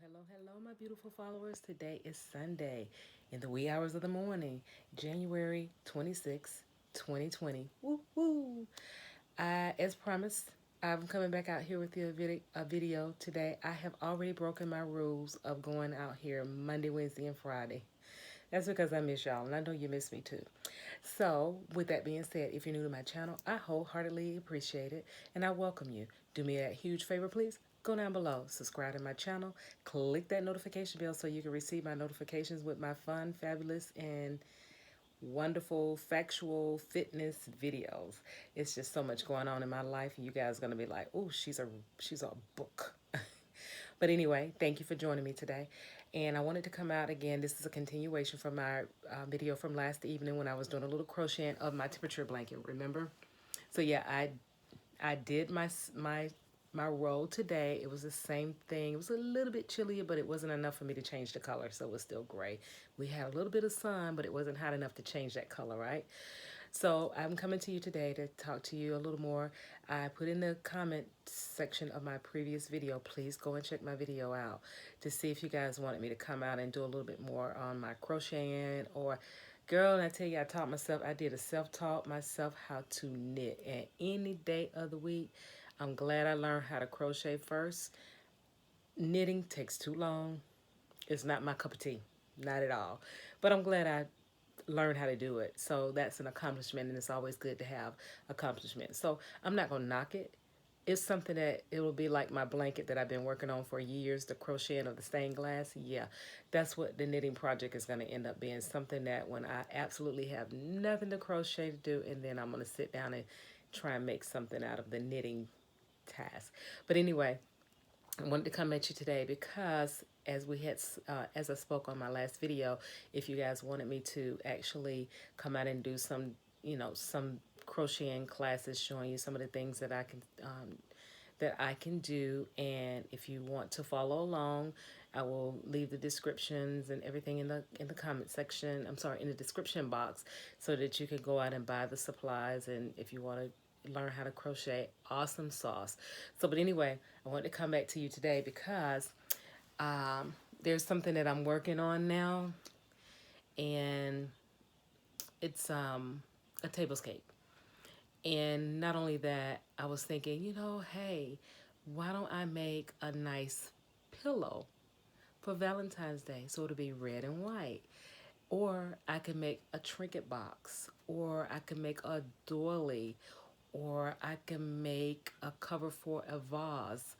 Hello, my beautiful followers. Today is Sunday in the wee hours of the morning, January 26, 2020. Woo woo! As promised, I'm coming back out here with you a video today. I have already broken my rules of going out here Monday, Wednesday, and Friday. That's because I miss y'all, and I know you miss me too. So, with that being said, if you're new to my channel, I wholeheartedly appreciate it, and I welcome you. Do me a huge favor, please. Go down below, subscribe to my channel, click that notification bell so you can receive my notifications with my fun, fabulous, and wonderful factual fitness videos. It's just so much going on in my life, and you guys are gonna be like, "Oh, she's a book." But anyway, thank you for joining me today. And I wanted to come out again. This is a continuation from my video from last evening when I was doing a little crocheting of my temperature blanket. Remember? So yeah, I did my roll today. It was the same thing. It was a little bit chillier, but it wasn't enough for me to change the color, so it was still gray. We had a little bit of sun, but it wasn't hot enough to change that color, right? So I'm coming to you today to talk to you a little more. I put in the comment section of my previous video, please go and check my video out to see if you guys wanted me to come out and do a little bit more on my crocheting or girl, and I tell you, I did a self-taught myself how to knit. And any day of the week, I'm glad I learned how to crochet first. Knitting takes too long. It's not my cup of tea, not at all. But I'm glad I learn how to do it. So that's an accomplishment, and it's always good to have accomplishments. So I'm not going to knock it. It's something that it will be like my blanket that I've been working on for years, the crocheting of the stained glass. Yeah, that's what the knitting project is going to end up being, something that when I absolutely have nothing to crochet to do, and then I'm going to sit down and try and make something out of the knitting task. But anyway, I wanted to come at you today because as I spoke on my last video, if you guys wanted me to actually come out and do some, some crocheting classes showing you some of the things that I can do, and if you want to follow along, I will leave the descriptions and everything in the comment section. I'm sorry, in the description box, so that you can go out and buy the supplies, and if you want to learn how to crochet, awesome sauce. So, but anyway, I want to come back to you today because there's something that I'm working on now, and it's a tablescape. And not only that, I was thinking, hey, why don't I make a nice pillow for Valentine's Day? So it'll be red and white. Or I could make a trinket box, or I could make a doily, or I can make a cover for a vase.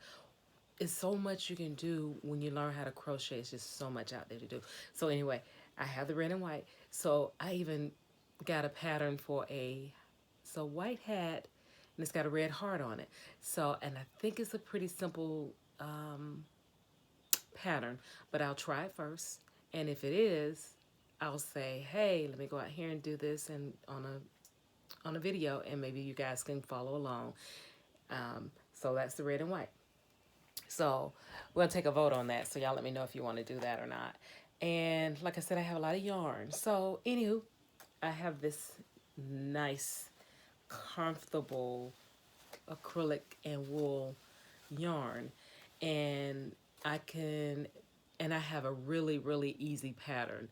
It's so much you can do when you learn how to crochet. It's just so much out there to do. So anyway, I have the red and white. So I even got a pattern for it's a white hat, and it's got a red heart on it. So, and I think it's a pretty simple pattern, but I'll try it first. And if it is, I'll say, hey, let me go out here and do this and on a video, and maybe you guys can follow along. So that's the red and white. So we'll take a vote on that. So y'all let me know if you want to do that or not. And like I said, I have a lot of yarn. So anywho, I have this nice, comfortable acrylic and wool yarn. And I have a really, really easy pattern.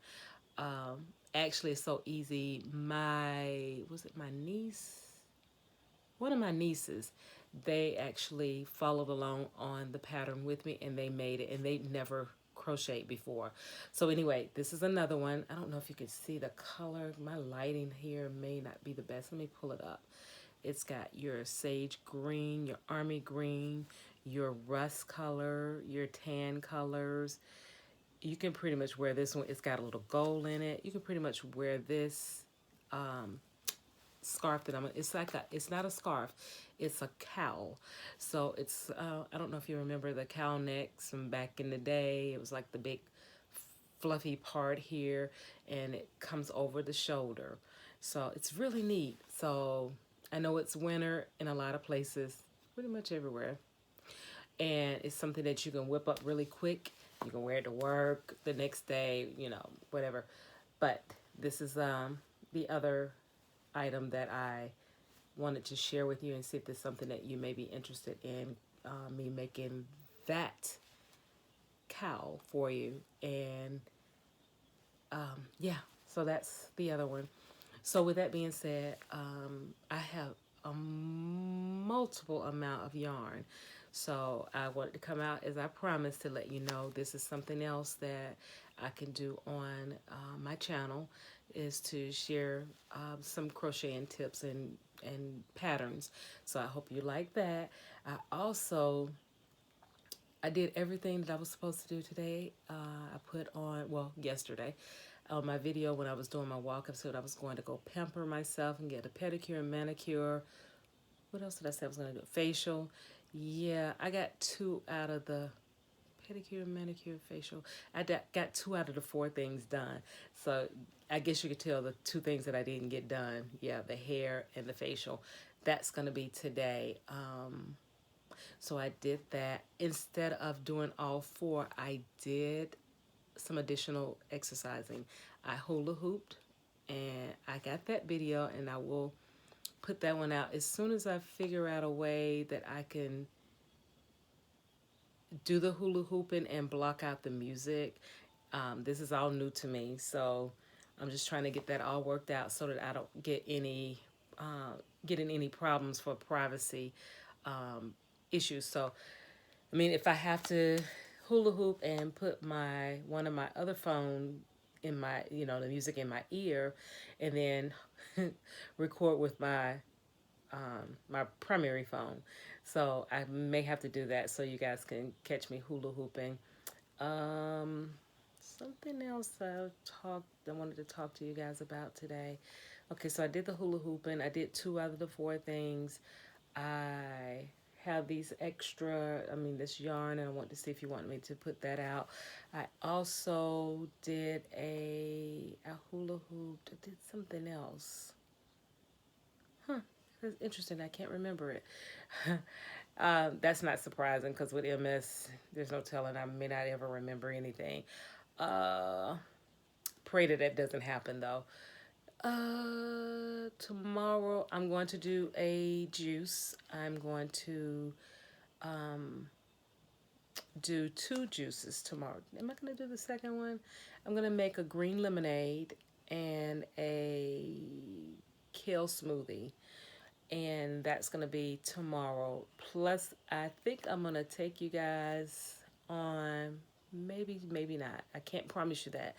Actually, it's so easy. My niece? One of my nieces, they actually followed along on the pattern with me, and they made it, and they never crocheted before. So anyway, this is another one. I don't know if you can see the color. My lighting here may not be the best. Let me pull it up. It's got your sage green, your army green, your rust color, your tan colors. You can pretty much wear this one. It's got a little gold in it. You can pretty much wear this scarf that it's not a scarf, it's a cowl. So it's I don't know if you remember the cowl necks from back in the day. It was like the big fluffy part here, and it comes over the shoulder. So it's really neat. So I know it's winter in a lot of places, pretty much everywhere, and it's something that you can whip up really quick. You can wear it to work the next day, whatever. But this is the other item that I wanted to share with you and see if there's something that you may be interested in, me making that cowl for you. And yeah, so that's the other one. So with that being said, I have a multiple amount of yarn. So I wanted to come out as I promised to let you know this is something else that I can do on my channel, is to share some crocheting tips and patterns. So I hope you like that. I did everything that I was supposed to do today. I put on, well, yesterday, on my video when I was doing my walk, I said I was going to go pamper myself and get a pedicure and manicure. What else did I say I was going to do? Facial. Yeah, I got 2 out of the pedicure, manicure, facial. Got 2 out of the 4 things done. So I guess you could tell the 2 things that I didn't get done. Yeah, the hair and the facial. That's going to be today. So I did that. Instead of doing all 4, I did some additional exercising. I hula hooped, and I got that video, and I will put that one out as soon as I figure out a way that I can do the hula hooping and block out the music. This is all new to me, so I'm just trying to get that all worked out so that I don't get getting any problems for privacy issues. So I mean, if I have to hula hoop and put one of my other phone in my, the music in my ear, and then record with my primary phone. So I may have to do that so you guys can catch me hula hooping. Um, Something else I wanted to talk to you guys about today. Okay, so I did the hula hooping. I did 2 out of the 4 things. I have these extra, this yarn, and I want to see if you want me to put that out. I also did I hula hooped. I did something else. That's interesting. I can't remember it. That's not surprising because with MS, there's no telling. I may not ever remember anything. Uh, Pray that doesn't happen though. Tomorrow I'm going to do a juice. I'm going to do 2 juices tomorrow. Am I going to do the second one? I'm going to make a green lemonade and a kale smoothie. And that's going to be tomorrow. Plus, I think I'm going to take you guys on, maybe not. I can't promise you that.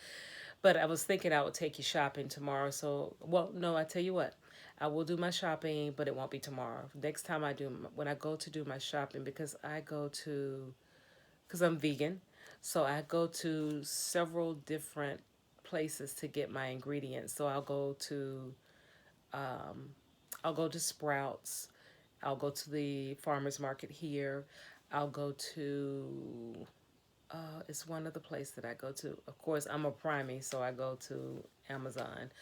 But I was thinking I would take you shopping tomorrow. So, well, no, I tell you what. I will do my shopping, but it won't be tomorrow. Next time when I go to do my shopping, because I'm vegan, so I go to several different places to get my ingredients. So I'll go to Sprouts. I'll go to the farmer's market here. I'll go to, it's one other place that I go to. Of course, I'm a primie, so I go to Amazon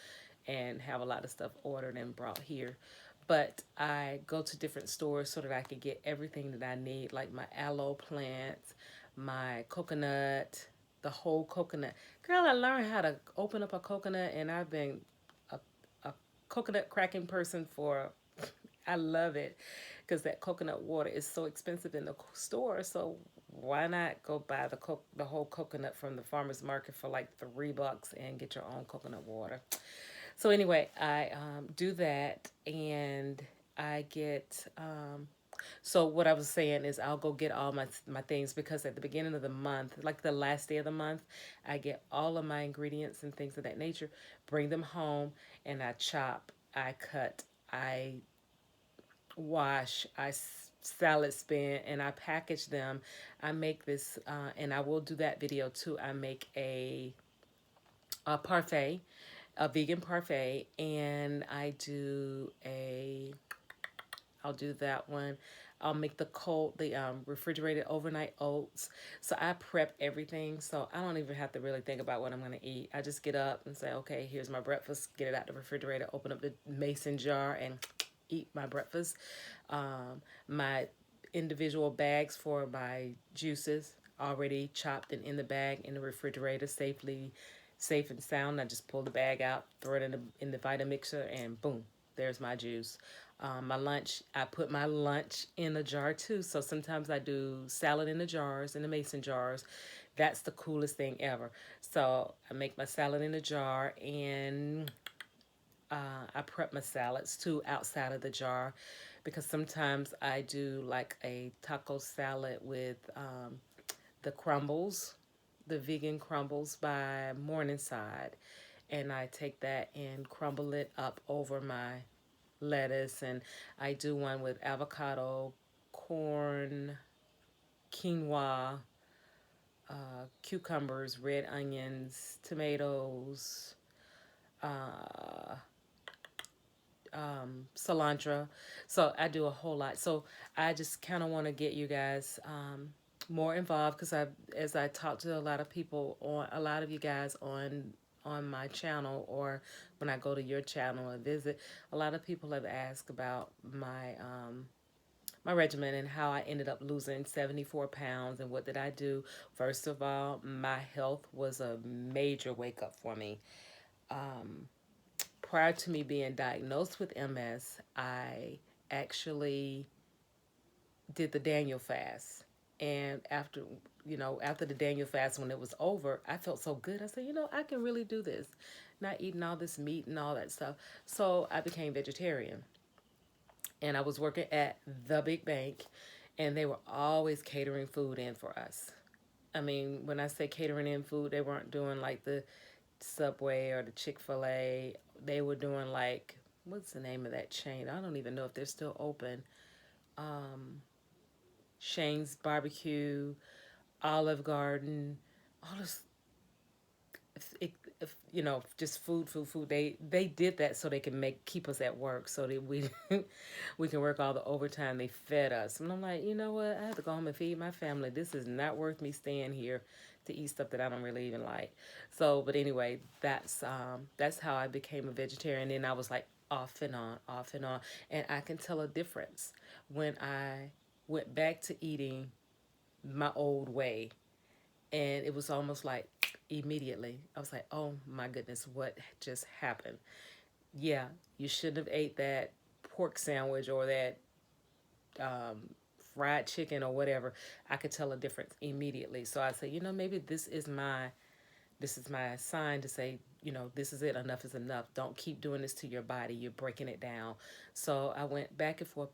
and have a lot of stuff ordered and brought here. But I go to different stores so that I can get everything that I need, like my aloe plants, my coconut, the whole coconut. Girl, I learned how to open up a coconut, and I've been a, a coconut cracking person for, I love it because that coconut water is so expensive in the store. So why not go buy the whole coconut from the farmer's market for like $3 and get your own coconut water? So anyway, I do that, and I get. So what I was saying is I'll go get all my things, because at the beginning of the month, like the last day of the month, I get all of my ingredients and things of that nature, bring them home, and I chop, I cut, I wash, salad spin, and I package them. I make this, and I will do that video too. I make a parfait, a vegan parfait, and I'll do that one. I'll make the refrigerated overnight oats. So I prep everything, so I don't even have to really think about what I'm gonna eat. I just get up and say, okay, here's my breakfast. Get it out the refrigerator, open up the mason jar, and eat my breakfast. My individual bags for my juices already chopped and in the bag in the refrigerator, safe and sound. I just pull the bag out, throw it in the Vitamixer, and boom, there's my juice. My lunch, I put my lunch in a jar too. So sometimes I do salad in the jars, in the mason jars, That's the coolest thing ever. So I make my salad in a jar, and I prep my salads too outside of the jar, because sometimes I do like a taco salad with the crumbles, the vegan crumbles by Morningside, and I take that and crumble it up over my lettuce, and I do one with avocado, corn, quinoa, cucumbers, red onions, tomatoes, uh, cilantro. So I do a whole lot. So I just kind of want to get you guys more involved, because as I talk to a lot of people, on a lot of you guys on my channel, or when I go to your channel and visit, a lot of people have asked about my regimen and how I ended up losing 74 pounds and what did I do. First of all, my health was a major wake up for me. Prior to me being diagnosed with MS, I actually did the Daniel fast. And after the Daniel fast, when it was over, I felt so good. I said, I can really do this, not eating all this meat and all that stuff. So I became vegetarian. And I was working at the big bank, and they were always catering food in for us. I mean, when I say catering in food, they weren't doing like the Subway or the Chick-fil-A. They were doing like, what's the name of that chain? I don't even know if they're still open. Shane's Barbecue, Olive Garden, all this, just food. They did that so they can keep us at work, so that we we can work all the overtime. They fed us, and I'm like, you know what? I have to go home and feed my family. This is not worth me staying here to eat stuff that I don't really even like. So, but anyway, that's how I became a vegetarian. And I was like off and on, and I can tell a difference when I went back to eating my old way, and it was almost like immediately I was like, oh my goodness, what just happened? Yeah, you shouldn't have ate that pork sandwich or that fried chicken or whatever. I could tell a difference immediately. So I said, maybe this is my sign to say, this is it. Enough is enough. Don't keep doing this to your body. You're breaking it down. So I went back and forth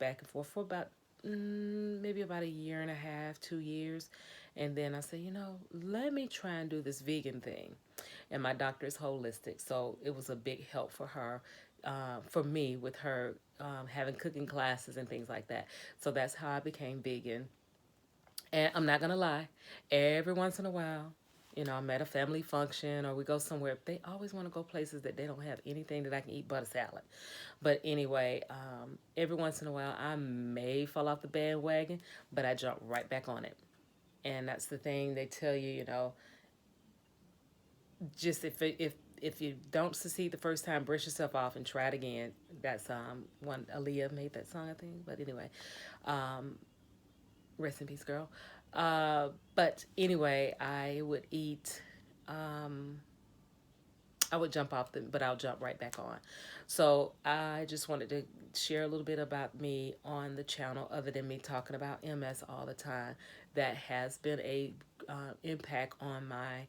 for about maybe about a year and a half, 2 years. And then I said, let me try and do this vegan thing. And my doctor is holistic. So it was a big help for her, for me, with her having cooking classes and things like that. So that's how I became vegan. And I'm not gonna lie, every once in a while, I'm at a family function or we go somewhere, they always want to go places that they don't have anything that I can eat but a salad. But anyway, every once in a while, I may fall off the bandwagon, but I jump right back on it. And that's the thing they tell you, just if you don't succeed the first time, brush yourself off and try it again. That's one Aaliyah made that song, I think. But anyway, rest in peace, girl. But anyway, I would jump off but I'll jump right back on. So I just wanted to share a little bit about me on the channel, other than me talking about MS all the time. That has been a impact on my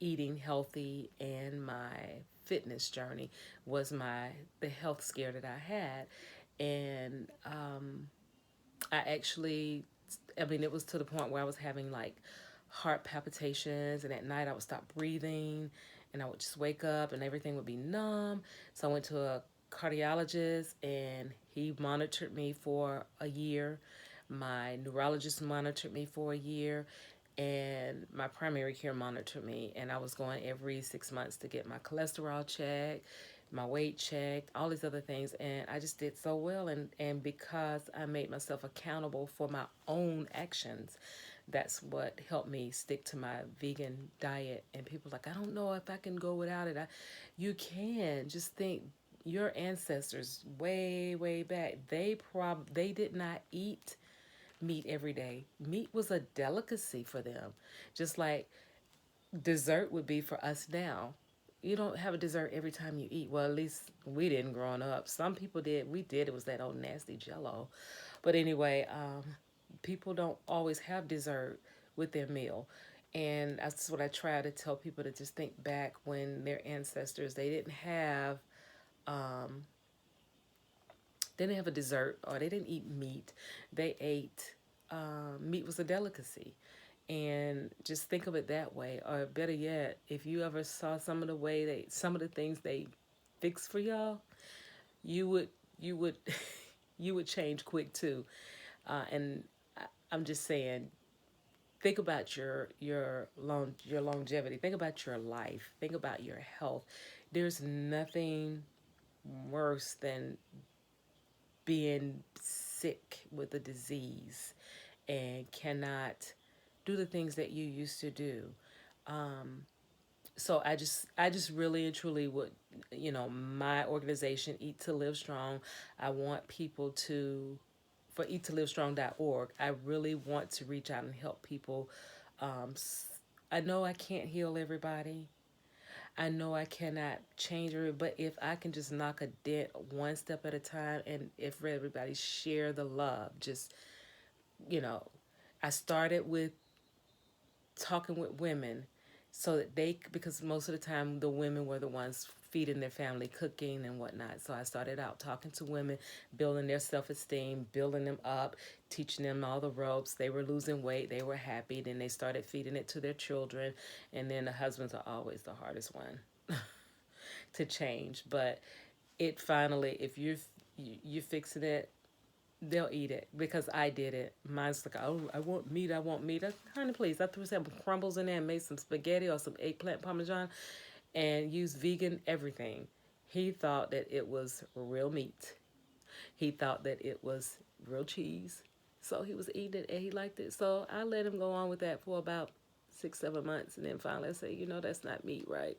eating healthy and my fitness journey, was the health scare that I had. And I actually, I mean, it was to the point where I was having like heart palpitations, and at night I would stop breathing, and I would just wake up and everything would be numb. So I went to a cardiologist, and he monitored me for a year. My neurologist monitored me for a year, and my primary care monitored me. And I was going every 6 months to get my cholesterol checked, my weight checked, all these other things. And I just did so well. And because I made myself accountable for my own actions, that's what helped me stick to my vegan diet. And people are like, I don't know if I can go without it. You can. Just think, your ancestors way, way back, they did not eat meat every day. Meat was a delicacy for them, just like dessert would be for us now. You don't have a dessert every time you eat. Well, at least we didn't growing up. Some people did. We did. It was that old nasty Jello. But anyway, people don't always have dessert with their meal. And that's what I try to tell people, to just think back when their ancestors, um, they didn't have a dessert, or they didn't eat meat. They ate, meat was a delicacy. And just think of it that way. Or better yet, if you ever saw some of the things they fix for y'all, you would you would change quick too. And I'm just saying, think about your longevity. Think about your life. Think about your health. There's nothing worse than being sick with a disease and cannot do the things that you used to do. So I just really and truly would, my organization, Eat to Live Strong, I want people to, for eattolivestrong.org, I really want to reach out and help people. um, I know I can't heal everybody. I know I cannot change her, but if I can just knock a dent one step at a time, and if everybody share the love, just, you know, I started with talking with women, so that because most of the time the women were the ones feeding their family, cooking and whatnot. So I started out talking to women, building their self-esteem, building them up, teaching them all the ropes. They were losing weight, they were happy, then they started feeding it to their children. And then the husbands are always the hardest one to change. But it finally, if you're fixing it, they'll eat it, because I did it. Mine's like, oh, I want meat, I want meat. Honey, please, I threw some crumbles in there and made some spaghetti or some eggplant parmesan and used vegan everything. He thought that it was real meat. He thought that it was real cheese. So he was eating it and he liked it. So I let him go on with that for about 6, 7 months. And then finally I say, that's not meat, right?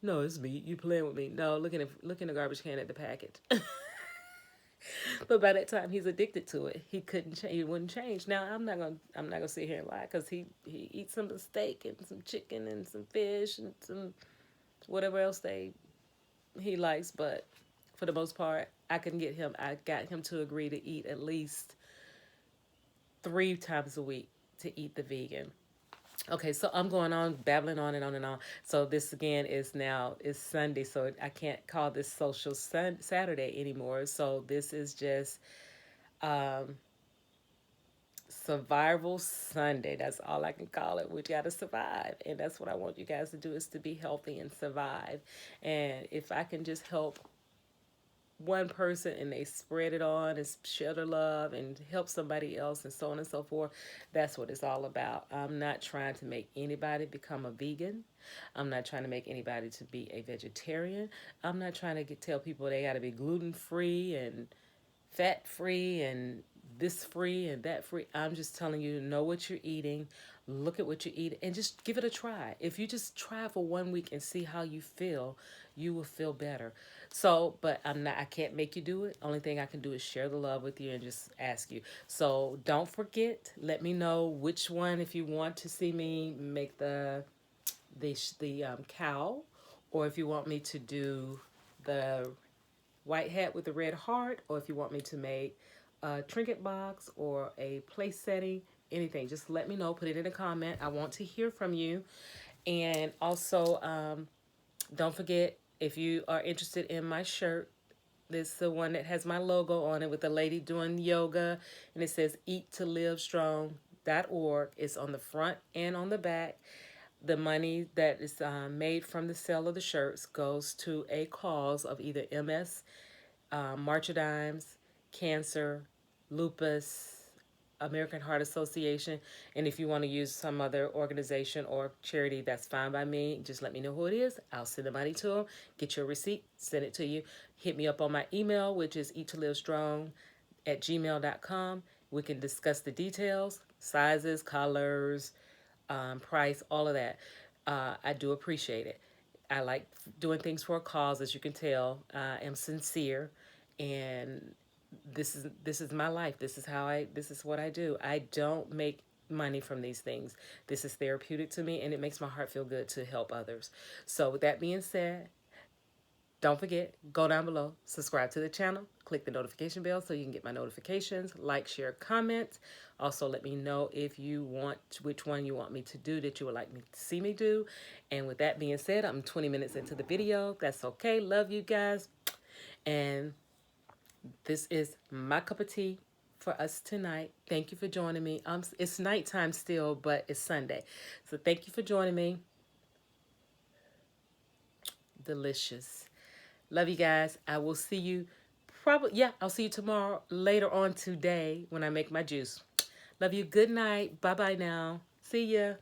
No, it's meat. You playing with me. No, look in the garbage can at the package. But by that time, he's addicted to it. He couldn't change. He wouldn't change. Now I'm not gonna sit here and lie, because he eats some steak and some chicken and some fish and some whatever else he likes. But for the most part, I got him to agree to eat at least 3 times a week, to eat the vegan. Okay, so I'm going on, babbling on and on and on. So this again is Sunday, so I can't call this Saturday anymore. So this is just um, Survival Sunday. That's all I can call it. We got to survive. And that's what I want you guys to do, is to be healthy and survive. And if I can just help one person and they spread it on and share the love and help somebody else and so on and so forth, that's what it's all about. I'm not trying to make anybody become a vegan. I'm not trying to make anybody to be a vegetarian. I'm not trying to tell people they got to be gluten free and fat free and this free and that free. I'm just telling you, know what you're eating, look at what you eat, and just give it a try. If you just try for one week and see how you feel, you will feel better. So, but I can't make you do it. Only thing I can do is share the love with you and just ask you. So don't forget, let me know which one, if you want to see me make the cow, or if you want me to do the white hat with the red heart, or if you want me to make a trinket box or a place setting, anything, just let me know. Put it in a comment. I want to hear from you. And also, don't forget, if you are interested in my shirt, this is the one that has my logo on it with the lady doing yoga, and it says eattolivestrong.org. It's on the front and on the back. The money that is made from the sale of the shirts goes to a cause of either MS, March of Dimes, cancer, lupus, American Heart Association. And if you want to use some other organization or charity, that's fine by me. Just let me know who it is. I'll send the money to them. Get your receipt, send it to you. Hit me up on my email, which is eattolivestrong@gmail.com. We can discuss the details, sizes, colors, price, all of that. I do appreciate it. I like doing things for a cause, as you can tell. I am sincere, and this is my life. This is what I do. I don't make money from these things. This is therapeutic to me, and it makes my heart feel good to help others. So with that being said, don't forget, go down below, subscribe to the channel, click the notification bell so you can get my notifications, like, share, comment. Also, let me know if you want which one you want me to do that you would like me to see me do. And with that being said, I'm 20 minutes into the video. That's okay. Love you guys. And this is my cup of tea for us tonight. Thank you for joining me. It's nighttime still, but it's Sunday. So thank you for joining me. Delicious. Love you guys. I will see you I'll see you tomorrow later on today when I make my juice. Love you. Good night. Bye-bye now. See ya.